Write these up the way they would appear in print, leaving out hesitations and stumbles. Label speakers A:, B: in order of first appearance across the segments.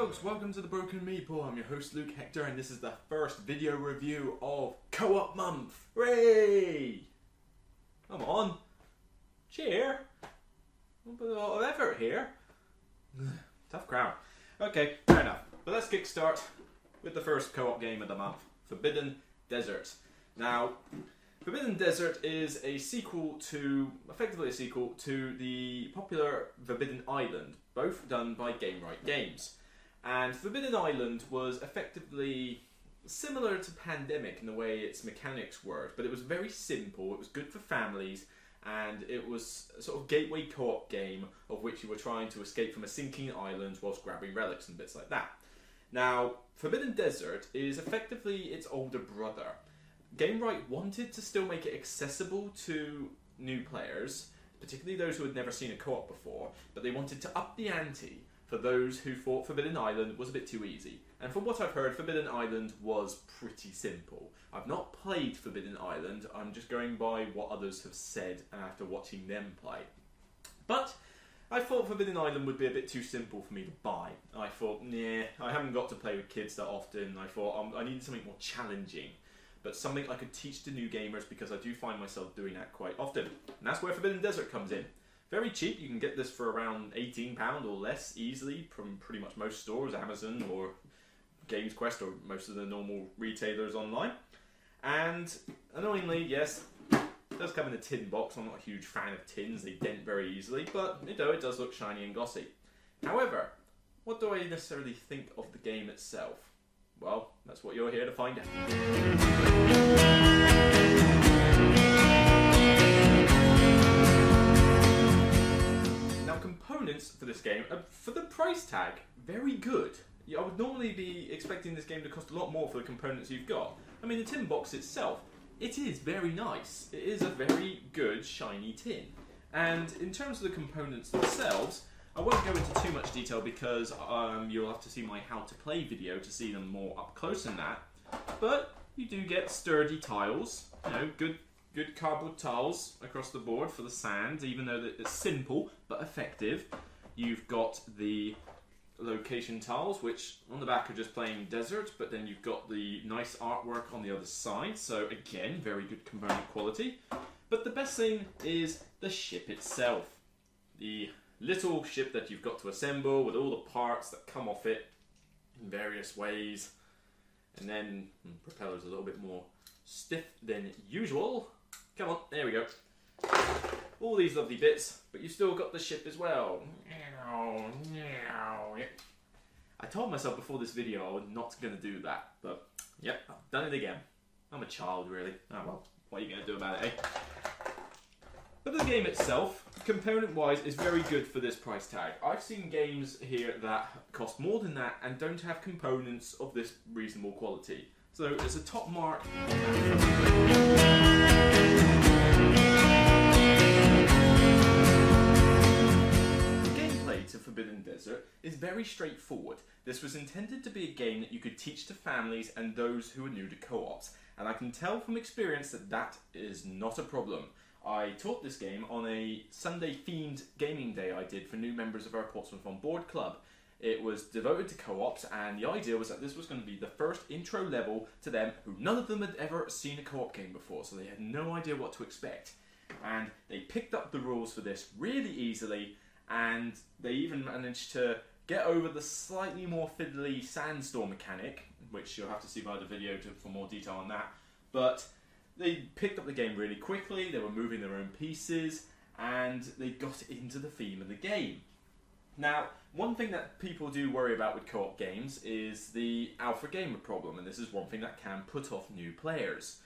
A: folks, welcome to the Broken Meeple. I'm your host Luke Hector and this is the first video review of Co-op Month. Hooray! Come on. Cheer. I'll put a lot of effort here. Tough crowd. Okay, fair enough. But let's kickstart with the first co-op game of the month, Forbidden Desert. Now, Forbidden Desert is a sequel to, effectively a sequel to the popular Forbidden Island, both done by GameRight Games. And Forbidden Island was effectively similar to Pandemic in the way its mechanics worked, but it was very simple, it was good for families, and it was a sort of gateway co-op game of which you were trying to escape from a sinking island whilst grabbing relics and bits like that. Now, Forbidden Desert is effectively its older brother. GameRight wanted to still make it accessible to new players, particularly those who had never seen a co-op before, but they wanted to up the ante for those who thought Forbidden Island was a bit too easy. And from what I've heard, Forbidden Island was pretty simple. I've not played Forbidden Island, I'm just going by what others have said after watching them play. But I thought Forbidden Island would be a bit too simple for me to buy. I thought, nah, I haven't got to play with kids that often. I thought I needed something more challenging, but something I could teach to new gamers because I do find myself doing that quite often. And that's where Forbidden Desert comes in. Very cheap, you can get this for around £18 or less easily from pretty much most stores, Amazon or Games Quest or most of the normal retailers online. And annoyingly, yes, it does come in a tin box. I'm not a huge fan of tins, they dent very easily, but it does look shiny and glossy. However, what do I necessarily think of the game itself? Well, that's what you're here to find out. Components for this game, for the price tag, very good. I would normally be expecting this game to cost a lot more for the components you've got. I mean, the tin box itself, it is very nice. It is a very good, shiny tin. And in terms of the components themselves, I won't go into too much detail because you'll have to see my how to play video to see them more up close than that. But you do get sturdy tiles, you know, good cardboard tiles across the board for the sand, even though it's simple but effective. You've got the location tiles, which on the back are just plain desert, but then you've got the nice artwork on the other side, so again, very good component quality. But the best thing is the ship itself. The little ship that you've got to assemble with all the parts that come off it in various ways. And then the propeller's a little bit more stiff than usual. Come on, there we go. All these lovely bits, but you've still got the ship as well. I told myself before this video I was not going to do that, but yep, I've done it again. I'm a child, really. Oh well, what are you going to do about it, eh? But the game itself, component-wise, is very good for this price tag. I've seen games here that cost more than that and don't have components of this reasonable quality. So it's a top mark. To Forbidden Desert is very straightforward. This was intended to be a game that you could teach to families and those who are new to co-ops, and I can tell from experience that that is not a problem. I taught this game on a Sunday themed gaming day I did for new members of our Portsmouth on Board club. It was devoted to co-ops, and the idea was that this was going to be the first intro level to them who none of them had ever seen a co-op game before, so they had no idea what to expect. And they picked up the rules for this really easily, and they even managed to get over the slightly more fiddly sandstorm mechanic, which you'll have to see by the video for more detail on that. But they picked up the game really quickly, they were moving their own pieces, and they got into the theme of the game. Now, one thing that people do worry about with co-op games is the alpha gamer problem, and this is one thing that can put off new players.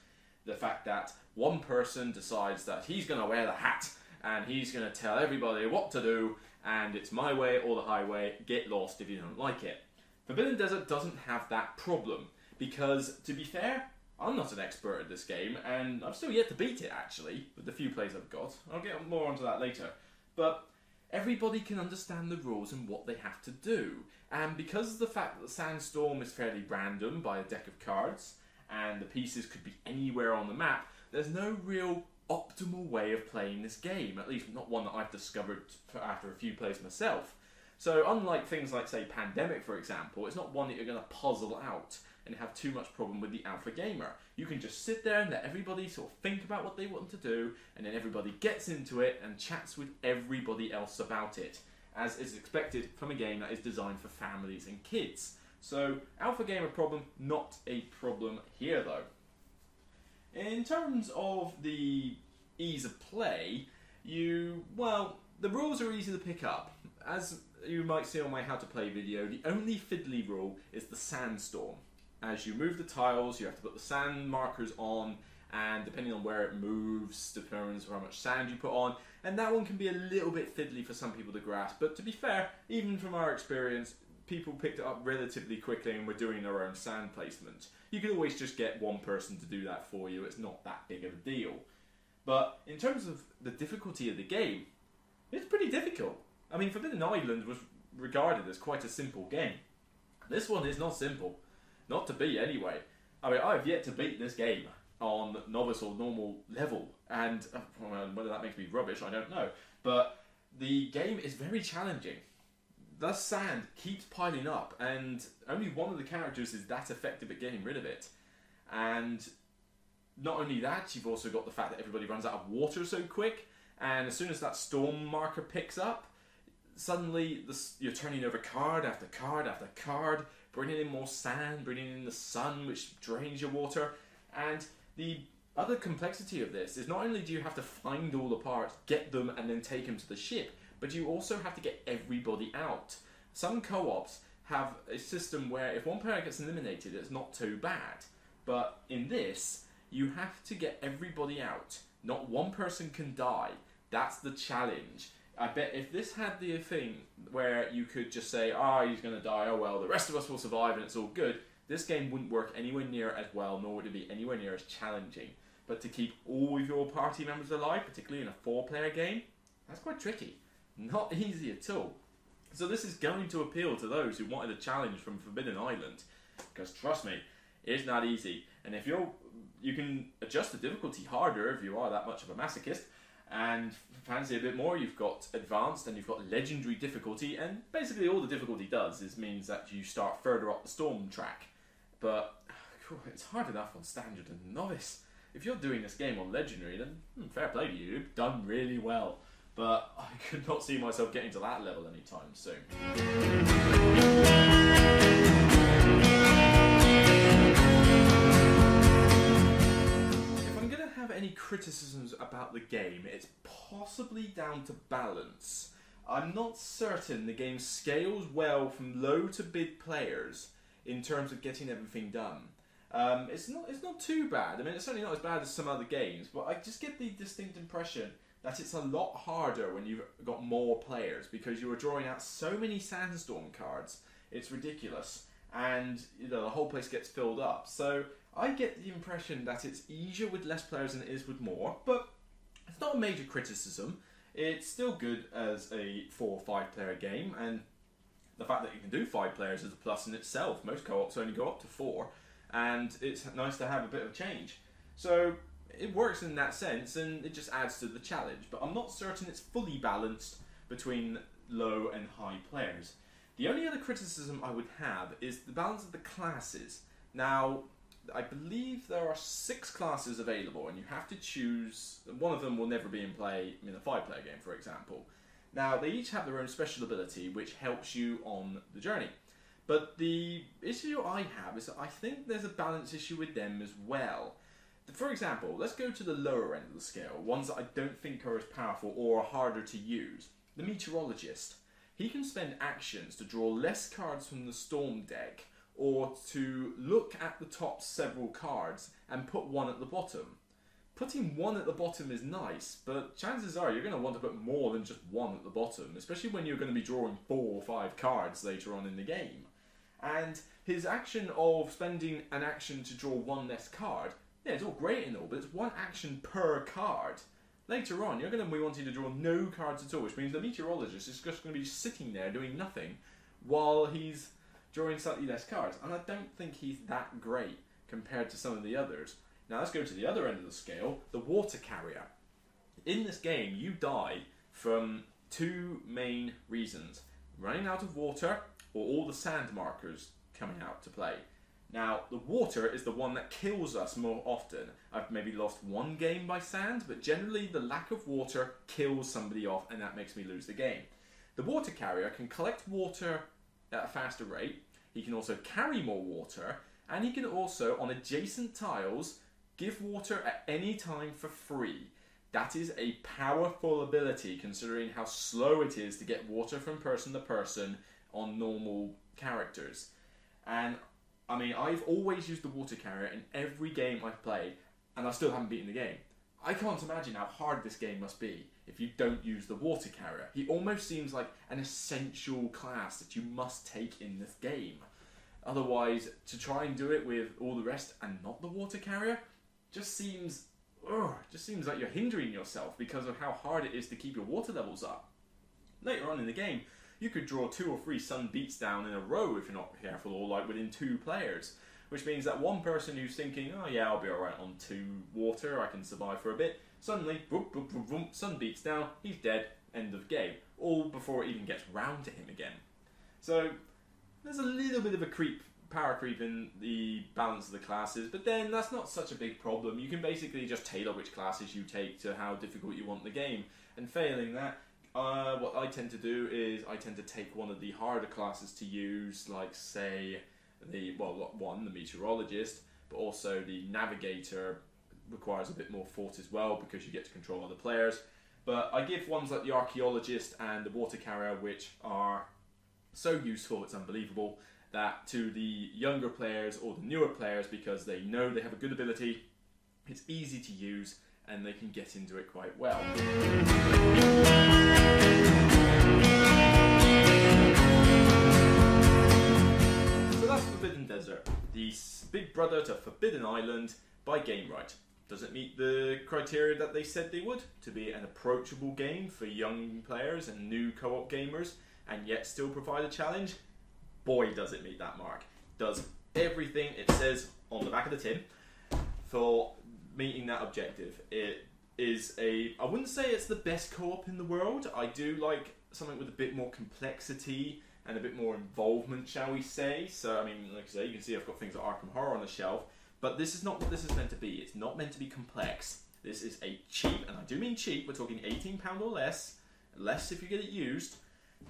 A: The fact that one person decides that he's going to wear the hat, and he's going to tell everybody what to do, and it's my way or the highway, get lost if you don't like it. Forbidden Desert doesn't have that problem, because, to be fair, I'm not an expert at this game, and I've still yet to beat it, actually, with the few plays I've got. I'll get more onto that later. But everybody can understand the rules and what they have to do, and because of the fact that the sandstorm is fairly random by a deck of cards, and the pieces could be anywhere on the map, there's no real optimal way of playing this game, at least not one that I've discovered after a few plays myself. So unlike things like, say, Pandemic, for example, it's not one that you're going to puzzle out and have too much problem with the alpha gamer. You can just sit there and let everybody sort of think about what they want to do, and then everybody gets into it and chats with everybody else about it, as is expected from a game that is designed for families and kids. So, alpha gamer problem, not a problem here though. In terms of the ease of play, the rules are easy to pick up. As you might see on my how to play video, the only fiddly rule is the sandstorm. As you move the tiles, you have to put the sand markers on, and depending on where it moves, determines how much sand you put on, and that one can be a little bit fiddly for some people to grasp, but to be fair, even from our experience, people picked it up relatively quickly and were doing their own sand placement. You can always just get one person to do that for you, it's not that big of a deal. But in terms of the difficulty of the game, it's pretty difficult. I mean, Forbidden Island was regarded as quite a simple game. This one is not simple. Not to beat anyway. I mean, I have yet to beat this game on novice or normal level, and whether that makes me rubbish, I don't know. But the game is very challenging. The sand keeps piling up, and only one of the characters is that effective at getting rid of it. And not only that, you've also got the fact that everybody runs out of water so quick, and as soon as that storm marker picks up, suddenly you're turning over card after card after card, bringing in more sand, bringing in the sun, which drains your water. And the other complexity of this is not only do you have to find all the parts, get them, and then take them to the ship, but you also have to get everybody out. Some co-ops have a system where if one player gets eliminated, it's not too bad. But in this, you have to get everybody out. Not one person can die. That's the challenge. I bet if this had the thing where you could just say, he's going to die, oh well, the rest of us will survive and it's all good, this game wouldn't work anywhere near as well, nor would it be anywhere near as challenging. But to keep all of your party members alive, particularly in a 4-player game, that's quite tricky. Not easy at all. So this is going to appeal to those who wanted a challenge from Forbidden Island, because trust me, it's not easy. And if you can adjust the difficulty harder if you are that much of a masochist, and fancy a bit more, you've got advanced and you've got legendary difficulty, and basically all the difficulty does is means that you start further up the storm track. But it's hard enough on standard and novice. If you're doing this game on legendary, then fair play to you, you've done really well. But I could not see myself getting to that level anytime soon. Any criticisms about the game, it's possibly down to balance. I'm not certain the game scales well from low to big players in terms of getting everything done. It's not too bad. I mean, it's certainly not as bad as some other games, but I just get the distinct impression that it's a lot harder when you've got more players, because you are drawing out so many sandstorm cards. It's ridiculous, and the whole place gets filled up. So I get the impression that it's easier with less players than it is with more, but it's not a major criticism. It's still good as a 4 or 5 player game, and the fact that you can do 5 players is a plus in itself. Most co-ops only go up to 4, and it's nice to have a bit of change. So it works in that sense, and it just adds to the challenge, but I'm not certain it's fully balanced between low and high players. The only other criticism I would have is the balance of the classes. Now, I believe there are 6 classes available, and you have to choose. One of them will never be in play in a 5-player game, for example. Now, they each have their own special ability, which helps you on the journey. But the issue I have is that I think there's a balance issue with them as well. For example, let's go to the lower end of the scale, ones that I don't think are as powerful or are harder to use. The Meteorologist. He can spend actions to draw less cards from the Storm deck, or to look at the top several cards and put one at the bottom. Putting one at the bottom is nice, but chances are you're going to want to put more than just one at the bottom, especially when you're going to be drawing 4 or 5 cards later on in the game. And his action of spending an action to draw 1 less card, yeah, it's all great and all, but it's 1 action per card. Later on, you're going to be wanting to draw no cards at all, which means the Meteorologist is just going to be sitting there doing nothing while he's drawing slightly less cards, and I don't think he's that great compared to some of the others. Now let's go to the other end of the scale, the Water Carrier. In this game, you die from 2 main reasons. running out of water, or all the sand markers coming out to play. Now, the water is the one that kills us more often. I've maybe lost one game by sand, but generally the lack of water kills somebody off, and that makes me lose the game. The water carrier can collect water at a faster rate. He can also carry more water, and he can also, on adjacent tiles, give water at any time for free. That is a powerful ability, considering how slow it is to get water from person to person on normal characters. And I mean, I've always used the water carrier in every game I've played, and I still haven't beaten the game. I can't imagine how hard this game must be if you don't use the water carrier. He almost seems like an essential class that you must take in this game. Otherwise, to try and do it with all the rest and not the water carrier, just seems like you're hindering yourself because of how hard it is to keep your water levels up. Later on in the game, you could draw 2 or 3 sun beats down in a row if you're not careful, or like within 2 players. Which means that one person who's thinking, oh yeah, I'll be alright on 2 water, I can survive for a bit, suddenly, boop, boop, boop, boop, sun beats down, he's dead, end of game. All before it even gets round to him again. So, there's a little bit of a power creep in the balance of the classes, but then that's not such a big problem. You can basically just tailor which classes you take to how difficult you want the game. And failing that, what I tend to do is I tend to take one of the harder classes to use, like say the meteorologist, but also the navigator requires a bit more thought as well because you get to control other players. But I give ones like the archaeologist and the water carrier, which are so useful, it's unbelievable, that to the younger players or the newer players, because they know they have a good ability, it's easy to use, and they can get into it quite well. So that's Forbidden Desert, the big brother to Forbidden Island by GameRight. Does it meet the criteria that they said they would, to be an approachable game for young players and new co-op gamers, and yet still provide a challenge? Boy, does it meet that mark. Does everything it says on the back of the tin for meeting that objective. It is I wouldn't say it's the best co-op in the world. I do like something with a bit more complexity and a bit more involvement, shall we say. So, I mean, like I say, you can see I've got things like Arkham Horror on the shelf, but this is not what this is meant to be. It's not meant to be complex. This is a cheap, and I do mean cheap, we're talking £18 or less if you get it used,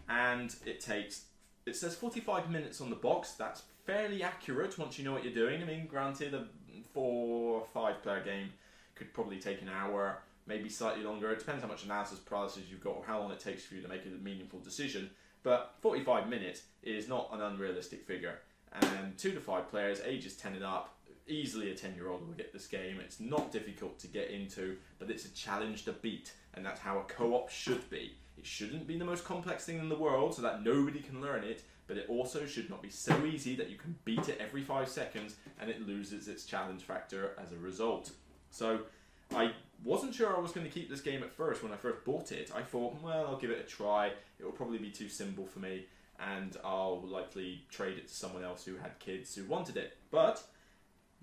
A: and it says 45 minutes on the box. That's fairly accurate once you know what you're doing. I mean, granted, a 4 or 5 player game could probably take an hour, maybe slightly longer. It depends how much analysis paralysis you've got or how long it takes for you to make a meaningful decision. But 45 minutes is not an unrealistic figure. And 2 to 5 players, ages 10 and up, easily a 10-year-old will get this game. It's not difficult to get into, but it's a challenge to beat. And that's how a co-op should be. It shouldn't be the most complex thing in the world so that nobody can learn it, but it also should not be so easy that you can beat it every 5 seconds and it loses its challenge factor as a result. So I wasn't sure I was going to keep this game at first when I first bought it. I thought, well, I'll give it a try. It will probably be too simple for me and I'll likely trade it to someone else who had kids who wanted it. But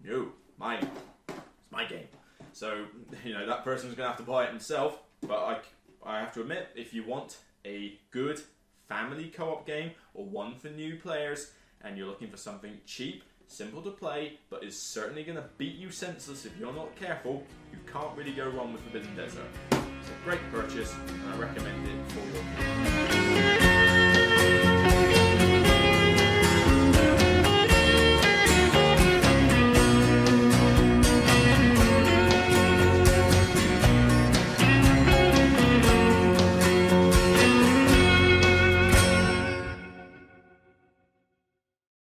A: no, mine. It's my game. So, you know, that person's going to have to buy it himself, but I have to admit, if you want a good family co-op game or one for new players and you're looking for something cheap, simple to play, but is certainly going to beat you senseless if you're not careful, you can't really go wrong with Forbidden Desert. It's a great purchase and I recommend it for your game.